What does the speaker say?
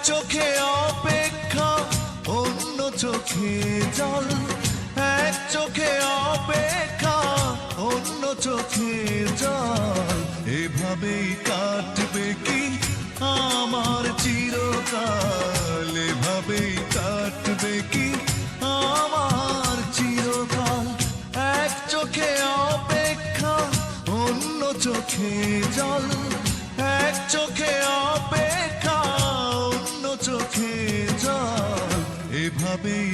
চোখে অপেক্ষা অন্য চোখে জল, এক চোখে অপেক্ষা অন্য চোখে জল। এভাবেই কাটবে কি আমার চিরকাল, এভাবেই কাটবে কি আমার চিরকাল। এক চোখে অপেক্ষা অন্য চোখে জল, এক চোখে অপেক্ষা অন্য চোখে জল। এভাবেই